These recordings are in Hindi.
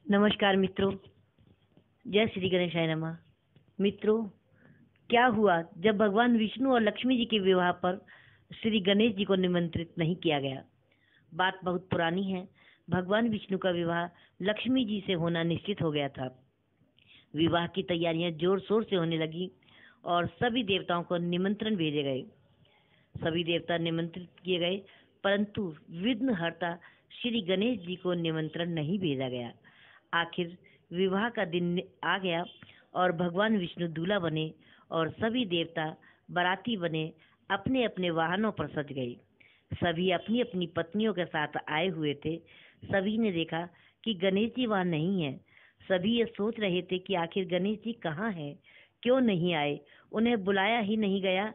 नमस्कार मित्रों। जय श्री गणेशाय नमः। मित्रों, क्या हुआ जब भगवान विष्णु और लक्ष्मी जी के विवाह पर श्री गणेश जी को निमंत्रित नहीं किया गया? बात बहुत पुरानी है। भगवान विष्णु का विवाह लक्ष्मी जी से होना निश्चित हो गया था। विवाह की तैयारियां जोर शोर से होने लगी और सभी देवताओं को निमंत्रण भेजे गए। सभी देवता निमंत्रित किए गए, परंतु विघ्नहर्ता श्री गणेश जी को निमंत्रण नहीं भेजा गया। आखिर विवाह का दिन आ गया और भगवान विष्णु दूल्हा बने और सभी देवता बाराती बने अपने अपने वाहनों पर सज गए। सभी अपनी अपनी पत्नियों के साथ आए हुए थे। सभी ने देखा कि गणेश जी वहां नहीं है। सभी ये सोच रहे थे कि आखिर गणेश जी कहाँ हैं, क्यों नहीं आए, उन्हें बुलाया ही नहीं गया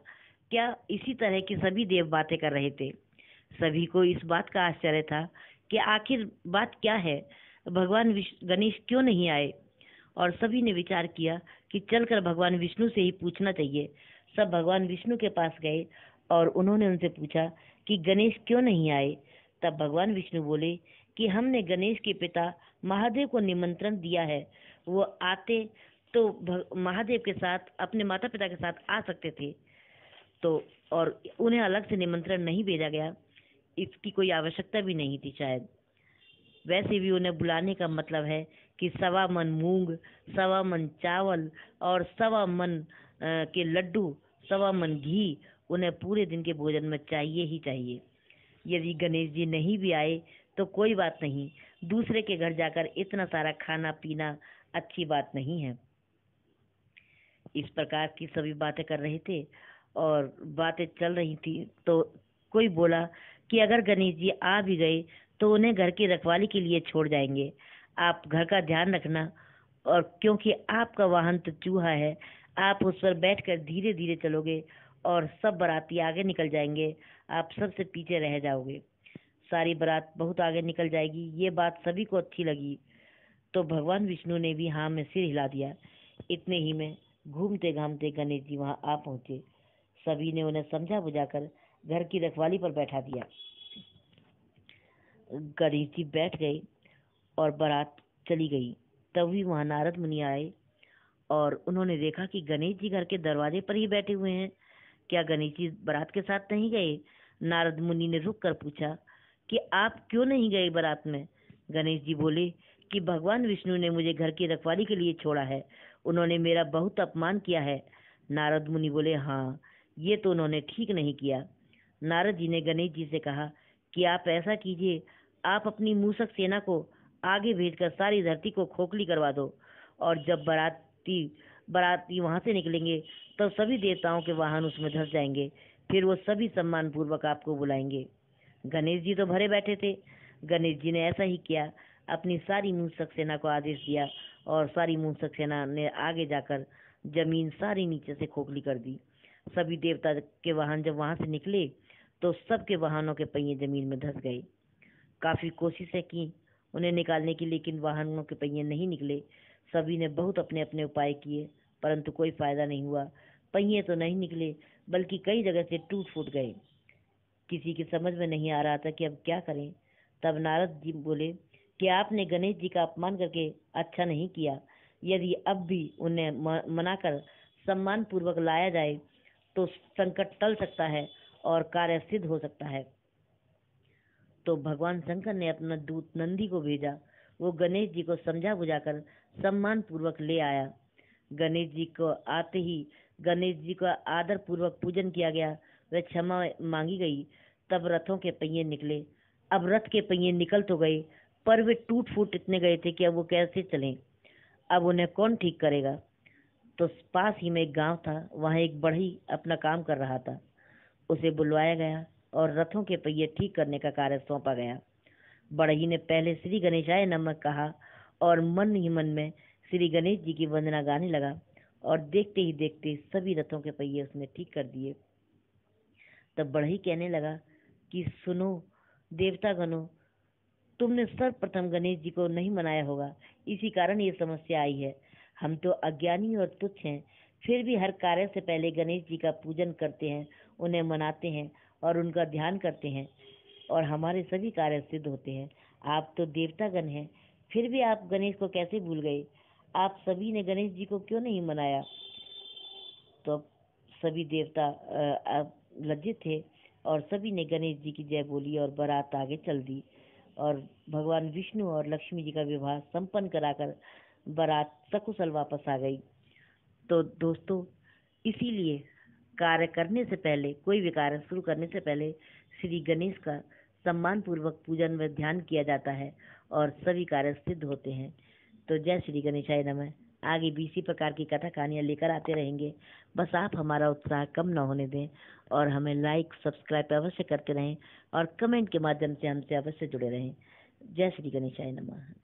क्या? इसी तरह की सभी देव बातें कर रहे थे। सभी को इस बात का आश्चर्य था कि आखिर बात क्या है, भगवान गणेश क्यों नहीं आए। और सभी ने विचार किया कि चलकर भगवान विष्णु से ही पूछना चाहिए। सब भगवान विष्णु के पास गए और उन्होंने उनसे पूछा कि गणेश क्यों नहीं आए। तब भगवान विष्णु बोले कि हमने गणेश के पिता महादेव को निमंत्रण दिया है। वो आते तो महादेव के साथ अपने माता पिता के साथ आ सकते थे, तो और उन्हें अलग से निमंत्रण नहीं भेजा गया। इसकी कोई आवश्यकता भी नहीं थी शायद। वैसे भी उन्हें बुलाने का मतलब है कि 1.25 मन मूंग, 1.25 मन चावल और 1.25 मन के लड्डू, 1.25 मन घी उन्हें पूरे दिन के भोजन में चाहिए ही चाहिए। यदि गणेश जी नहीं भी आए तो कोई बात नहीं, दूसरे के घर जाकर इतना सारा खाना पीना अच्छी बात नहीं है। इस प्रकार की सभी बातें कर रहे थे और बातें चल रही थी तो कोई बोला कि अगर गणेश जी आ भी गए तो उन्हें घर की रखवाली के लिए छोड़ जाएंगे। आप घर का ध्यान रखना, और क्योंकि आपका वाहन तो चूहा है, आप उस पर बैठकर धीरे धीरे चलोगे और सब बाराती आगे निकल जाएंगे, आप सबसे पीछे रह जाओगे। सारी बारात बहुत आगे निकल जाएगी। ये बात सभी को अच्छी लगी तो भगवान विष्णु ने भी हाँ में सिर हिला दिया। इतने ही में घूमते घामते गणेश जी वहां आ पहुंचे। सभी ने उन्हें समझा बुझाकर घर की रखवाली पर बैठा दिया। गणेश जी बैठ गए और बारात चली गई। तभी वहां नारद मुनि आए और उन्होंने देखा कि गणेश जी घर के दरवाजे पर ही बैठे हुए हैं। क्या गणेश जी बारात के साथ नहीं गए? नारद मुनि ने रुक कर पूछा कि आप क्यों नहीं गए बारात में? गणेश जी बोले कि भगवान विष्णु ने मुझे घर की रखवाली के लिए छोड़ा है, उन्होंने मेरा बहुत अपमान किया है। नारद मुनि बोले, हाँ, ये तो उन्होंने ठीक नहीं किया। नारद जी ने गणेश जी से कहा कि आप ऐसा कीजिए, आप अपनी मूसक सेना को आगे भेजकर सारी धरती को खोखली करवा दो, और जब बाराती बाराती वहां से निकलेंगे तो सभी देवताओं के वाहन उसमें धस जाएंगे। फिर वो सभी सम्मान पूर्वक आपको बुलाएंगे। गणेश जी तो भरे बैठे थे। गणेश जी ने ऐसा ही किया, अपनी सारी मूसक सेना को आदेश दिया और सारी मूसक सेना ने आगे जाकर जमीन सारी नीचे से खोखली कर दी। सभी देवता के वाहन जब वहां से निकले तो सबके वाहनों के पहिए जमीन में धंस गए। काफी कोशिशें की उन्हें निकालने की, लेकिन वाहनों के पहिए नहीं निकले। सभी ने बहुत अपने अपने उपाय किए, परंतु कोई फायदा नहीं हुआ। पहिए तो नहीं निकले, बल्कि कई जगह से टूट फूट गए। किसी की समझ में नहीं आ रहा था कि अब क्या करें। तब नारद जी बोले कि आपने गणेश जी का अपमान करके अच्छा नहीं किया। यदि अब भी उन्हें मनाकर सम्मान पूर्वक लाया जाए तो संकट टल सकता है और कार्य सिद्ध हो सकता है। तो भगवान शंकर ने अपना दूत नंदी को भेजा। वो गणेश जी को समझा बुझाकर सम्मान पूर्वक ले आया। गणेश जी को आते ही गणेश जी का आदर पूर्वक पूजन किया गया, वे क्षमा मांगी गई। तब रथों के पहिए निकले। अब रथ के पहिए निकल तो गए, पर वे टूट फूट इतने गए थे कि अब वो कैसे चलें। अब उन्हें कौन ठीक करेगा? तो पास ही में एक गांव था, वहां एक बढ़ई अपना काम कर रहा था। उसे बुलवाया गया और रथों के पहिए ठीक करने का कार्य सौंपा गया। बढ़ई ने पहले श्री गणेशाय नमः कहा और मन ही मन में श्री गणेश जी की वंदना गाने लगा, और देखते ही देखते सभी रथों के पहिए उसने ठीक कर दिए। तब बढ़ई कहने लगा कि सुनो देवता गणों, तुमने सर्वप्रथम गणेश जी को नहीं मनाया होगा, इसी कारण ये समस्या आई है। हम तो अज्ञानी और तुच्छ हैं, फिर भी हर कार्य से पहले गणेश जी का पूजन करते हैं, उन्हें मनाते हैं और उनका ध्यान करते हैं, और हमारे सभी कार्य सिद्ध होते हैं। आप तो देवतागण हैं, फिर भी आप गणेश को कैसे भूल गए? आप सभी ने गणेश जी को क्यों नहीं मनाया? तो अब सभी देवता लज्जित थे और सभी ने गणेश जी की जय बोली और बारात आगे चल दी और भगवान विष्णु और लक्ष्मी जी का विवाह संपन्न कराकर बारात सकुशल वापस आ गई। तो दोस्तों, इसीलिए कार्य करने से पहले, कोई भी कार्य शुरू करने से पहले श्री गणेश का सम्मान पूर्वक पूजन व ध्यान किया जाता है और सभी कार्य सिद्ध होते हैं। तो जय श्री गणेशाय नमः। आगे भी इसी प्रकार की कथा कहानियां लेकर आते रहेंगे। बस आप हमारा उत्साह कम न होने दें और हमें लाइक सब्सक्राइब अवश्य करते रहें और कमेंट के माध्यम से हमसे अवश्य जुड़े रहें। जय श्री गणेशाय नमः।